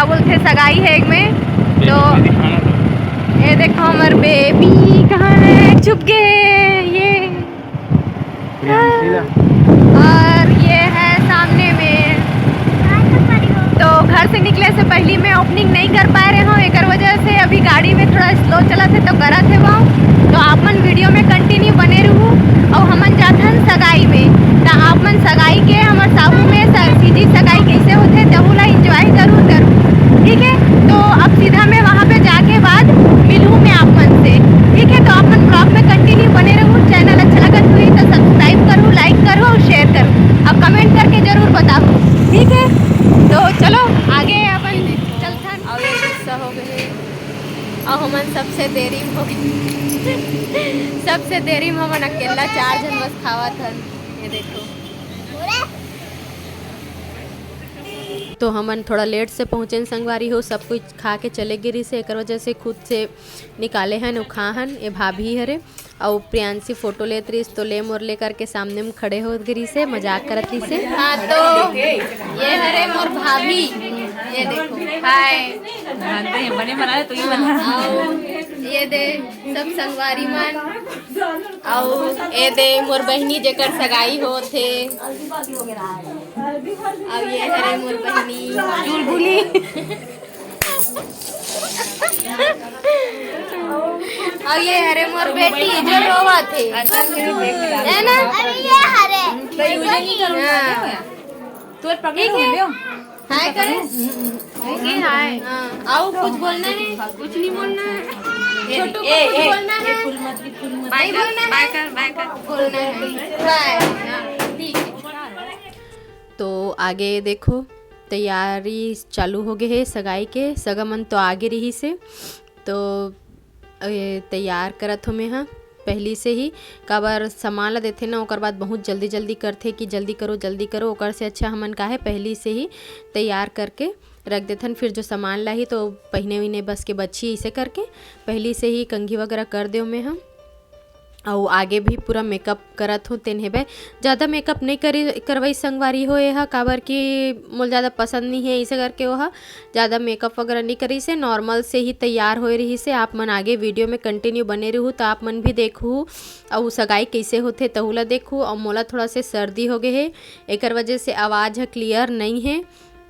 क्या बोलते सगाई है एक में। तो ये देखो हमारे बेबी कहाँ है, छुप गए ये। और ये है सामने में। तो घर से निकले से पहले मैं ओपनिंग नहीं कर पा रहे हूँ, एक वजह से अभी गाड़ी में थोड़ा स्लो चला थे तो करा थे वो। तो आप मन वीडियो में कंटिन्यू बने रहूँ। और हमन जाथन सगाई में, तो आप मन सगाई के हमारे साहू में सीधी सगाई कैसे होते तहु ला इंजॉय जरूर करूँ, ठीक है। तो अब सीधा मैं वहाँ पे जाके बाद मिलूँ मैं आप मन से, ठीक है। तो आप मन ब्लॉग में कंटिन्यू बने रहूँ। चैनल अच्छा लगत हुई तो सब्सक्राइब करूँ, लाइक करूँ और शेयर करूँ। अब कमेंट करके जरूर बताओ, ठीक है। तो चलो आगे अपन चलथन। और ये गुस्सा हो गए और हमन सबसे देरी में हो गई सबसे देरी में हमन अकेला 4 जन बस खावा था। ये देखो तो हमन थोड़ा लेट से पहुँचे संगवारी हो, सब कुछ खा के चले गिरी से एक वजह से खुद से निकाले हन खा हन। ये भाभी हरे और प्रियांशी फोटो लेत रही तो ले मोर ले करके सामने में खड़े हो गिरी से मजाक करत रही से। हाँ तो ये हरे मोर भाभी, ये देखो हाय बने बना तो ये बना। ये दे सब संगवारी मन और ये दे मोर बहनी जेकर सगाई हो थे। और ये हरे मोर बहनी चुलबुली और ये हरे मोर बेटी जो रोवा थे है ना। ये हरे तो पकड़ लियो हाय करे ओके हाय। आओ कुछ बोलना है, कुछ नहीं बोलना है। छोटू को कुछ बोलना है, बाय बोलना है, बाय कर बोलना है बाय, ठीक है। तो आगे देखो तैयारी चालू हो गए है सगाई के। सगा मन तो आगे रही से तो तैयार करत हो में हाँ पहली से ही काबर सामान ला देते ना ओकर बाद बहुत जल्दी जल्दी करते कि जल्दी करो ओकर से अच्छा हमन का है पहली से ही तैयार करके रख देथन। फिर जो सामान ला ही तो पहने विने बस के बच्ची इसे करके पहली से ही कंघी वगैरह कर दो में हम। और आगे भी पूरा मेकअप करत हो तेन हेबे ज़्यादा मेकअप नहीं करवाई संगवारी हो यह काबर कि मोल ज़्यादा पसंद नहीं है इसे करके वह ज़्यादा मेकअप वगैरह नहीं करी से नॉर्मल से ही तैयार हो रही से। आप मन आगे वीडियो में कंटिन्यू बने रहूँ तो आप मन भी देखूँ और सगाई कैसे होते तहुला देखूँ। और मोला थोड़ा से सर्दी हो गए है एक वजह से आवाज़ क्लियर नहीं है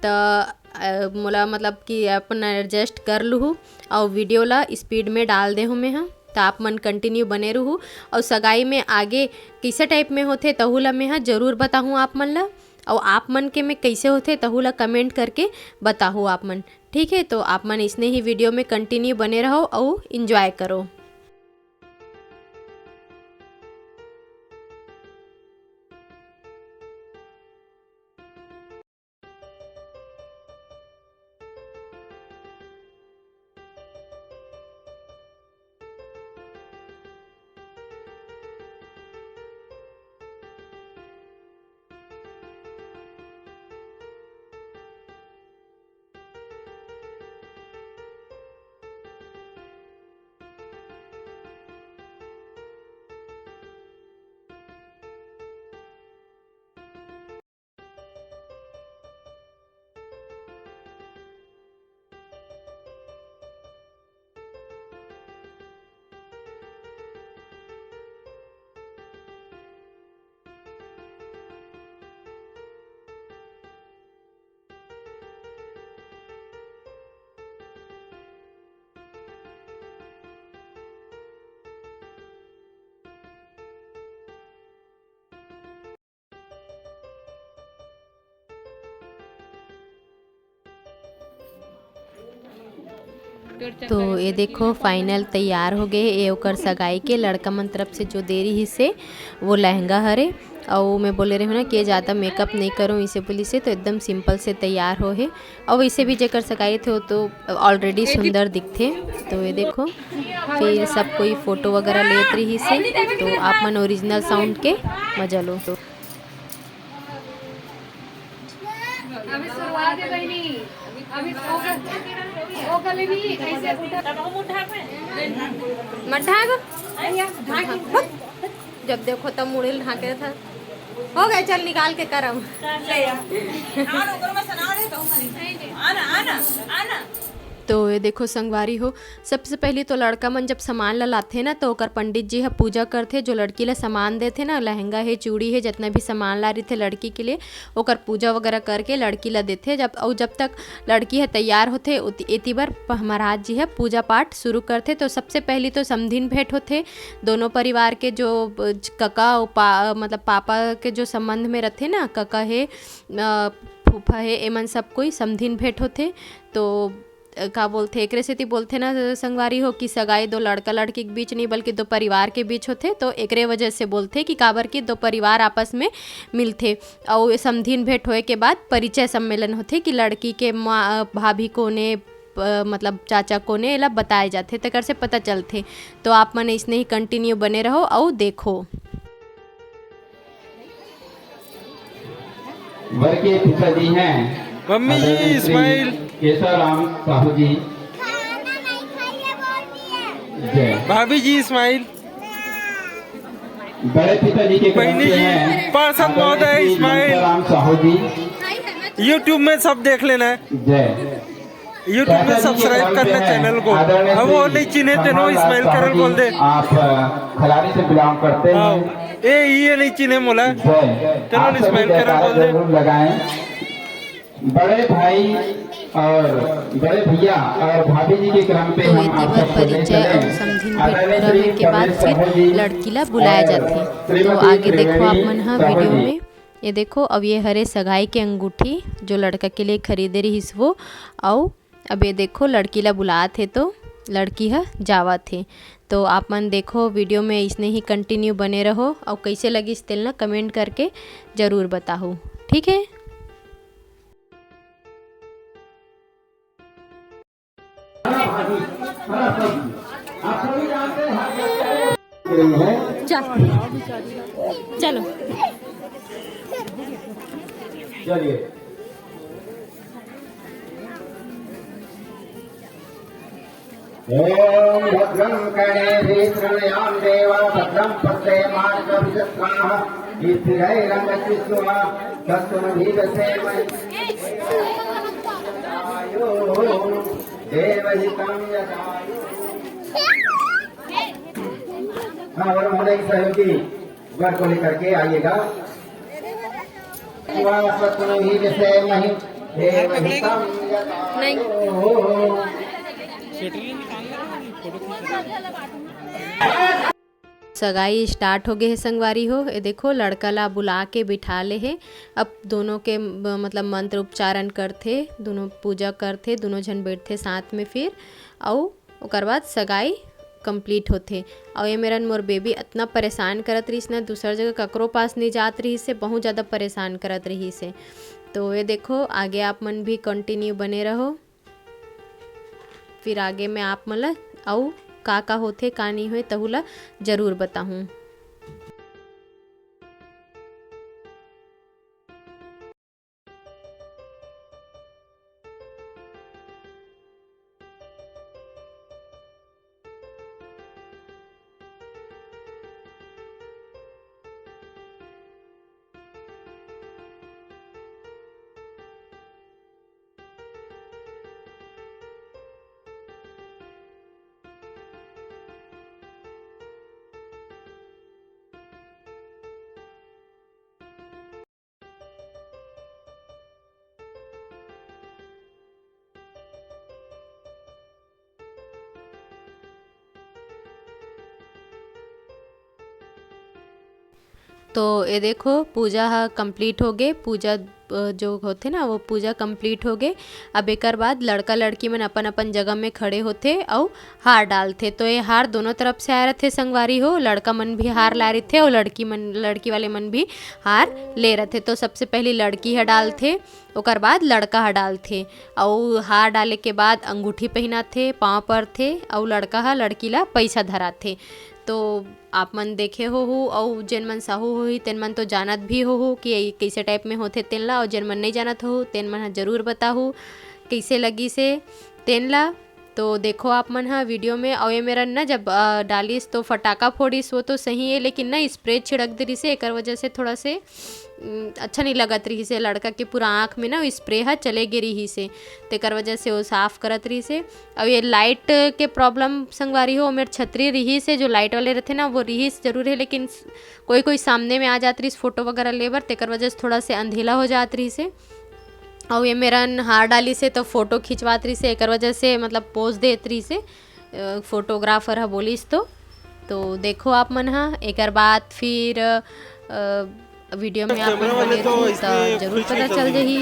तो मोला मतलब कि अपन एडजस्ट कर लूँ और वीडियो ला स्पीड में डाल दे हूँ मैं हाँ। तो आप मन कंटिन्यू बने रहूँ और सगाई में आगे कैसे टाइप में होते तहुला मैं हाँ जरूर बताऊँ आप मन ला। और आप मन के में कैसे होते तहुला कमेंट करके बताओ आप मन, ठीक है। तो आप मन इसने ही वीडियो में कंटिन्यू बने रहो और इन्जॉय करो। तो ये देखो फाइनल तैयार हो गए ये ओकर सगाई के लड़का मन तरफ से जो दे रही से वो लहंगा हरे। और मैं बोले रही हूँ ना कि ज़्यादा मेकअप नहीं करूँ इसे बोली से तो एकदम सिंपल से तैयार हो है। और इसे भी जेकर सगाई थे तो ऑलरेडी सुंदर दिखते। तो ये देखो फिर सब कोई फ़ोटो वगैरह लेत रही से तो आप मन ओरिजिनल साउंड के मजा लो। तो जब देखो तब मुड़े ढाके था हो गए, चल निकाल के करम। तो ये देखो संगवारी हो, सबसे पहले तो लड़का मन जब सामान ला लाथे ना तो ओकर पंडित जी ह पूजा करथे। जो लड़की ला सामान देथे ना, लहंगा है, चूड़ी है, जितना भी सामान ला रही थे लड़की के लिए, ओकर पूजा वगैरह करके लड़की ला देथे। जब तक लड़की है तैयार होथे एती बार महाराज जी है पूजा पाठ शुरू करथे। तो सबसे पहले तो समधिन भेंट होथे। दोनों परिवार के जो कका मतलब पापा के जो संबंध में रहते ना, कका है, फूफा है, एमन सब कोई समधिन भेंट होथे। तो का बोलते एक सेती बोलते ना संगवारी हो कि सगाई दो लड़का लड़की के बीच नहीं बल्कि दो परिवार के बीच होते। तो एकरे वजह से बोलते कि काबर की दो परिवार आपस में मिलते। और समधिन भेंट होए के बाद परिचय सम्मेलन होते कि लड़की के माँ भाभी को ने मतलब चाचा को ने एला बताए जाते, तकर से पता चलते। तो आप मन इसने ही कंटिन्यू बने रहो और देखो। वर के पिताजी हैं मम्मी जी इस्माइल केशवराम साहू जी, जय। भाभी जी इस्माइल, बड़े पिताजी के क्रम बहनी से जी हैं पार्षद महोदय इस्माइल। राम साहू जी, यूट्यूब में सब देख लेना है, जय। यूट्यूब में सब्सक्राइब करना चैनल को। अब वो नहीं चिन्हे तेनो इस्माइल करल बोल दे। आप खिलाड़ी से बिलोंग करते हाँ, हैं, ये नहीं चिन्हे मोला जय। तेनो आप सभी इस्माइल करल जयकारा बोल दे। जरूर लगाएं। बड़े भाई और बड़े भैया और भाभी जी के क्रम पे तो हम इतनी आप बार सबको ले परिचय और चलें। समधिन आदरणीय भेंट श्री पूरा के बाद कमलेश साहू जी फिर लड़की ला बुलाया और जाथे। तो श्रीमती आगे देखो आप मन त्रिवेणी हाँ साहू वीडियो जी। में ये देखो। अब ये हरे सगाई के अंगूठी जो लड़का के लिए खरीदे रही वो, और अब ये देखो लड़की ला बुला थे तो लड़की है जावा थे। तो आप मन देखो वीडियो में इसने ही कंटिन्यू बने रहो। और कैसे लगी इस तेल ना कमेंट करके ज़रूर बताओ, ठीक है। चलो चलिए। ओम भद्रं कर्णेभिः शृणुयाम देवा भद्रं पश्येमार्गभिषत्वाः स्थिरैरङ्गचित्वा तत्त्वमधीरसेमहि देवहितं यदायु। हाँ, और महोदय की सहयोगी वर को लेकर के आइएगा। तत्त्वमधीरसेमहि देवहितं यदायु। सगाई स्टार्ट हो गए है संगवारी हो। ये देखो लड़का ला बुला के बिठा ले है। अब दोनों के मतलब मंत्र उच्चारण करते, दोनों पूजा करते, दोनों जन बैठते साथ में फिर। और ओकर बाद सगाई कंप्लीट होते। और ये मेरा मोर बेबी इतना परेशान करत रही ना, दूसर जगह ककरो पास नहीं जात रही से, बहुत ज़्यादा परेशान करत रही से। तो ये देखो आगे आप मन भी कंटिन्यू बने रहो। फिर आगे मैं आप मन ला और का होथे का नहीं होए तहुला जरूर बताहूँ। तो ये देखो पूजा कंप्लीट हो गए। पूजा जो होते ना वो पूजा कंप्लीट हो गए। अब एक बाद लड़का लड़की मन अपन अपन जगह में खड़े होते और हार डालते। तो ये हार दोनों तरफ से आए रहे संगवारी हो। लड़का मन भी हार ला रहे थे और लड़की वाले मन भी हार ले रहे थे। तो सबसे पहले लड़की है डालते, ओकर बाद लड़का है डालते। और हार डाले के बाद अंगूठी पहनाथे, पाँव पर थे, और लड़का है लड़की ला पैसा धराथे। तो आप मन देखे हो और जेन मन साहू होही तेन मन तो जानत भी हो कि कैसे टाइप में होथे तेन ला। और जेन मन नहीं जानत हो तेन मन जरूर बताहू कैसे लगी से तेन ला। तो देखो आप मन हाँ वीडियो में। और ये मेरा ना जब डालिस तो फटाका फोड़िस वो तो सही है, लेकिन ना स्प्रे छिड़क दे से एक वजह से थोड़ा से अच्छा नहीं लगत रही से। लड़का के पूरा आँख में ना वो स्प्रे है चले गिरी ही से, तेकर वजह से वो साफ़ करत रही से। अब ये लाइट के प्रॉब्लम संगवारी हो, मेरे छतरी रही से जो लाइट वाले रहते ना वो रही जरूर है, लेकिन कोई कोई सामने में आ जाती रही फ़ोटो वगैरह लेबर, तेकर वजह से थोड़ा से अंधेला हो जात रही से। और ये मेरा हार डाली से तो फ़ोटो खिंचवात रही से, एक वजह से मतलब पोज देत रही से फोटोग्राफर है बोलिस तो देखो आप मन हाँ। एक बाद फिर वीडियो में आप मन बने तो जरूर पता चल जाही।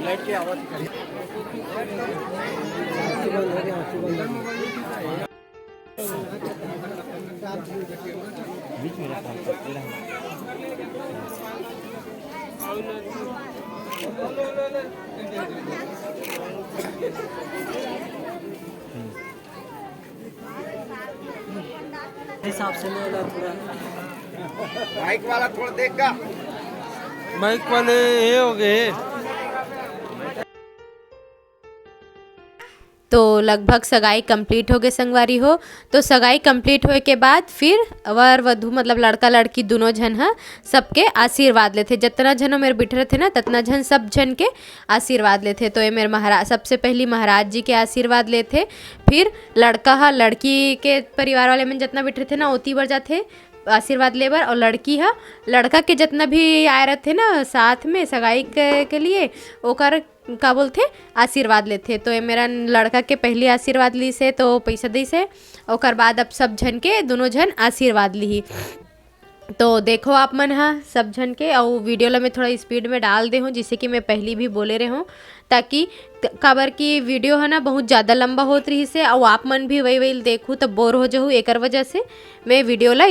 लाइट की आवाज बीच में हिसाब से लेगा पूरा। माइक वाला थोड़ा देगा, माइक वाले ये हो गए। तो लगभग सगाई कंप्लीट हो गए संगवारी हो। तो सगाई कंप्लीट होए के बाद फिर वर वधू मतलब लड़का लड़की दोनों जन है सबके आशीर्वाद लेते। जितना जन मेरे बिठरे थे ना ततना जन सब जन के आशीर्वाद लेते। तो ये मेरे महाराज सबसे पहली महाराज जी के आशीर्वाद लेते, फिर लड़का है लड़की के परिवार वाले में जितना बिठरे थे ना ओती बर जाते आशीर्वाद लेबर, और लड़की है लड़का के जितना भी आए रहे थे ना साथ में सगाई के लिए ओकर का बोलते आशीर्वाद लेते। तो ये मेरा लड़का के पहली आशीर्वाद ली से तो पैसा दी से, ओकर बाद अब सब जन के दोनों जन आशीर्वाद ली। तो देखो आप मन हाँ सब जन के, और वीडियो ला मैं थोड़ा स्पीड में डाल दे हूँ जिससे कि मैं पहली भी बोले रहे हूँ, ताकि काबर की वीडियो है ना बहुत ज़्यादा लंबा होत रही से और आप मन भी वही वही देखूँ तब बोर हो जाऊँ, एक वजह से मैं वीडियो ला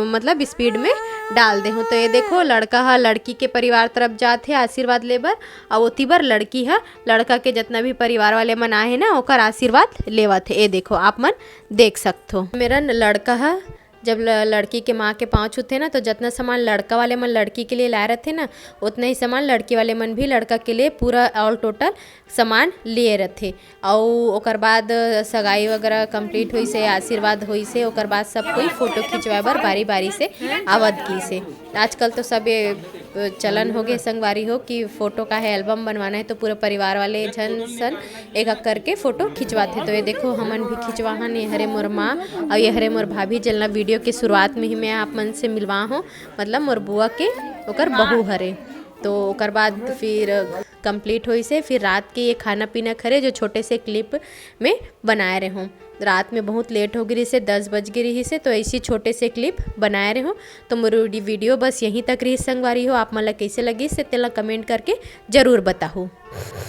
मतलब स्पीड में डाल दे हूँ। तो ये देखो लड़का है लड़की के परिवार तरफ जाते आशीर्वाद लेबर, और ओती बर लड़की है लड़का के जितना भी परिवार वाले मन आए हैं ना ओकर आशीर्वाद लेवा थे। ये देखो आप मन देख सकते हो। मेरा लड़का है जब लड़की के माँ के पाँव छूते ना तो जितना सामान लड़का वाले मन लड़की के लिए लाए रहते ना उतना ही सामान लड़की वाले मन भी लड़का के लिए पूरा ऑल टोटल सामान लिए रहते। और ओकर बाद सगाई वगैरह कंप्लीट हुई से आशीर्वाद हुई से ओकर बाद सब कोई फ़ोटो खिंचवाए बर बारी बारी से आवत की से। आजकल तो सब ये चलन हो गए संगवारी हो कि फ़ोटो का है एल्बम बनवाना है तो पूरे परिवार वाले जन सन एक एक करके फ़ोटो खिंचवाते। तो ये देखो हमन भी खिंचवाहन, ये हरे मोर माँ और ये हरे मोर भाभी जलना वीडियो के शुरुआत में ही मैं आप मन से मिलवा हूँ, मतलब मोर बुआ के ओकर बहू हरे। तो ओकर बाद फिर कंप्लीट हुई से फिर रात के ये खाना पीना खरे जो छोटे से क्लिप में बनाए रहे हूँ। रात में बहुत लेट हो गई से 10 बज गई से, तो ऐसी छोटे से क्लिप बनाए रहे हो। तो मेरी वीडियो बस यहीं तक रही संगवारी हो। आप मन ला कैसे लगी से तेला कमेंट करके ज़रूर बताओ।